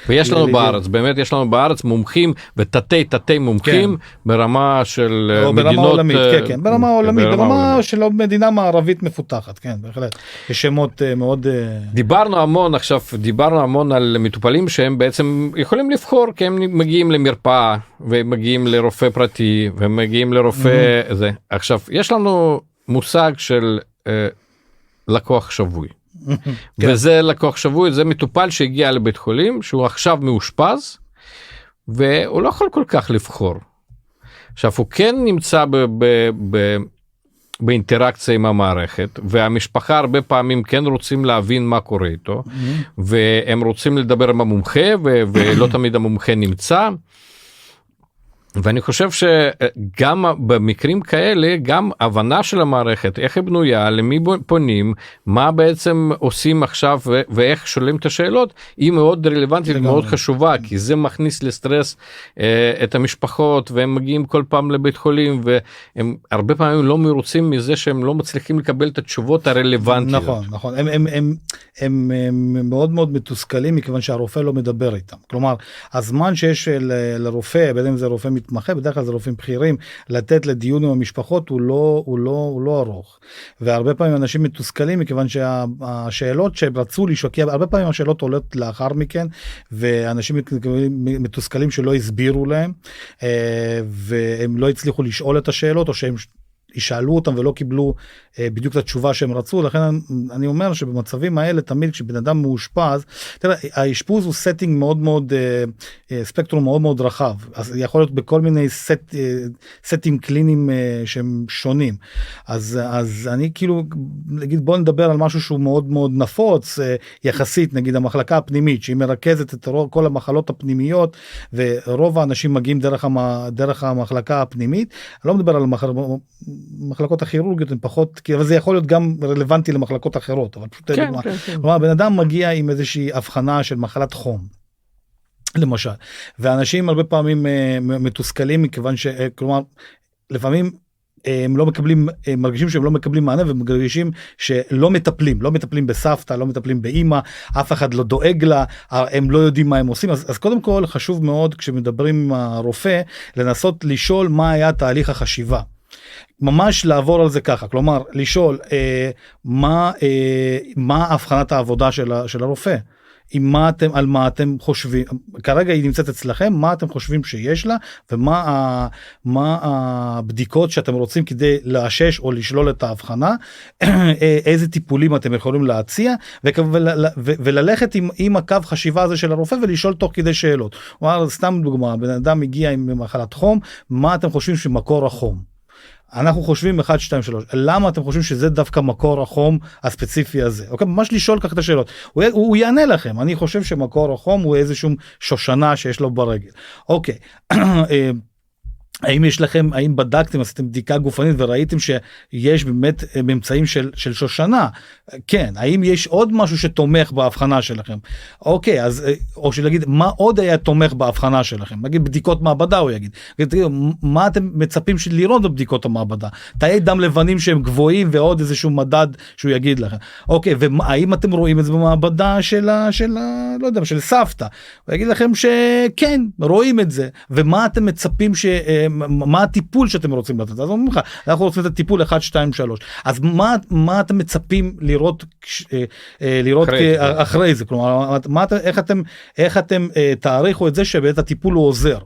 ויש לנו בארץ, באמת יש לנו בארץ מומחים ותתי מומחים ברמה של מדינות... ברמה עולמית, כן, ברמה עולמית, ברמה של מדינה מערבית מפותחת, כן, בהחלט. יש שמות מאוד... דיברנו המון על מטופלים שהם בעצם יכולים לבחור, כי הם מגיעים למרפאה, ומגיעים לרופא פרטי, ומגיעים לרופא זה. עכשיו, יש לנו מושג של לקוח שבוי. וזה לקוח שבוי, זה מטופל שהגיע לבית חולים, שהוא עכשיו מאושפז, והוא לא יכול כל כך לבחור. עכשיו, הוא כן נמצא באינטראקציה עם המערכת, והמשפחה הרבה פעמים כן רוצים להבין מה קורה איתו, והם רוצים לדבר עם המומחה, ולא תמיד המומחה נמצא, ואני חושב שגם במקרים כאלה, גם הבנה של המערכת, איך היא בנויה, למי פונים, מה בעצם עושים עכשיו, ואיך שואלים את השאלות, היא מאוד רלוונטית ומאוד חשובה, כי זה מכניס לסטרס את המשפחות, והם מגיעים כל פעם לבית חולים, והם הרבה פעמים לא מרוצים מזה שהם לא מצליחים לקבל את התשובות הרלוונטיות. נכון. הם מאוד מאוד מתוסכלים, מכיוון שהרופא לא מדבר איתם. כלומר, הזמן שיש לרופא, בין אם זה רופא מתמחה, בדרך כלל זה רופאים בכירים, לתת לדיון עם המשפחות הוא לא ארוך. והרבה פעמים אנשים מתוסכלים, מכיוון שהשאלות שהם רצו לשאול, כי הרבה פעמים השאלות עולות לאחר מכן, ואנשים מתוסכלים שלא הסבירו להם, והם לא הצליחו לשאול את השאלות, או שהם ישאלו אותם ולא קיבלו בדיוק את התשובה שהם רצו. לכן אני אומר שבמצבים האלה תמיד כשבן אדם מאושפז, תראה, האשפוז הוא סטינג מאוד מאוד, ספקטרום מאוד מאוד רחב, אז יכול להיות בכל מיני סטינג קליניים שהם שונים. אז אני כאילו, נגיד בוא נדבר על משהו שהוא מאוד מאוד נפוץ, יחסית, נגיד המחלקה הפנימית, שהיא מרכזת את כל המחלות הפנימיות, ורוב האנשים מגיעים דרך המחלקה הפנימית. אני לא מדבר על מחלקות הכירורגיות, הן פחות, אבל זה יכול להיות גם רלוונטי למחלקות אחרות, אבל פשוט דוגמה. כלומר, בן אדם מגיע עם איזושהי הבחנה של מחלת חום, למשל, ואנשים הרבה פעמים מתוסכלים, מכיוון כלומר, לפעמים הם לא מקבלים, הם מרגישים שהם לא מקבלים מענה, ומרגישים שלא מטפלים בסבתא, לא מטפלים באמא, אף אחד לא דואג לה, הם לא יודעים מה הם עושים. אז קודם כל חשוב מאוד, כשמדברים עם הרופא, לנסות לשאול מה היה תהליך החשיבה. ממש לעבור על זה ככה, כלומר, לשאול מה הבחנת העבודה של הרופא, על מה אתם חושבים, כרגע היא נמצאת אצלכם, מה אתם חושבים שיש לה, ומה הבדיקות שאתם רוצים כדי לאשש או לשלול את ההבחנה, איזה טיפולים אתם יכולים להציע, וללכת עם הקו חשיבה הזה של הרופא, ולשאול תוך כדי שאלות. סתם דוגמה, בן אדם מגיע עם מחלת חום, מה אתם חושבים שמקור החום? אנחנו חושבים 1, 2, 3. למה אתם חושבים שזה דווקא מקור החום הספציפי הזה? אוקיי, ממש לשאול כך את השאלות. הוא יענה לכם. אני חושב שמקור החום הוא איזשהו שושנה שיש לו ברגל. אוקיי. האם בדקתם, עשיתם בדיקה גופנית וראיתם שיש באמת ממצאים של שושנה? כן. האם יש עוד משהו שתומך בהבחנה שלכם? אוקיי, אז, או שלהגיד, מה עוד היה תומך בהבחנה שלכם? נגיד, בדיקות מעבדה, הוא יגיד. מה אתם מצפים לראות בבדיקות המעבדה? תאי דם לבנים שהם גבוהים, ועוד איזשהו מדד שהוא יגיד לכם. אוקיי, והאם אתם רואים את זה במעבדה לא יודע, של סבתא? הוא יגיד לכם שכן, רואים את זה. ומה אתם מצפים מה הטיפול שאתם רוצים לתת? אז אומרים לך, אנחנו רוצים לתת טיפול 1, 2, 3. אז מה אתם מצפים לראות אחרי זה? כלומר, איך אתם תעריכו את זה שבעת הטיפול הוא עוזר?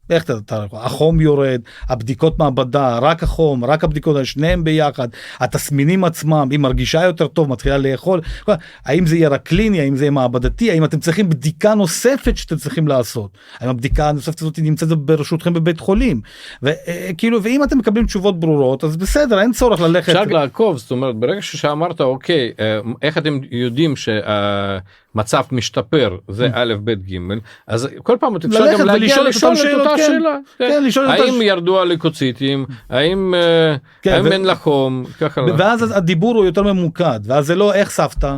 איך תעריכו? החום יורד, הבדיקות מעבדה, רק החום, רק הבדיקות, שניהם ביחד, התסמינים עצמם, היא מרגישה יותר טוב, מתחילה לאכול, האם זה יהיה רק קליני, האם זה יהיה מעבדתי, האם אתם צריכים בדיקה נוספת שאתם צריכים לעשות, האם הבדיקה הנוספת הזאת נמצאת ברשותכם בבית חולים, וכאילו, ואם אתם מקבלים תשובות ברורות, אז בסדר, אין צורך ללכת. אפשר לעקוב, זאת אומרת, ברגע שאמרת, אוקיי, איך אתם יודעים מצב משתפר, זה א' ב' ג', אז כל פעם אפשר גם להגיע לשאול את אותה שאלה. האם ירדו הליקוציטים, האם אין לחום, ככה. ואז הדיבור הוא יותר ממוקד, ואז זה לא איך סבתא,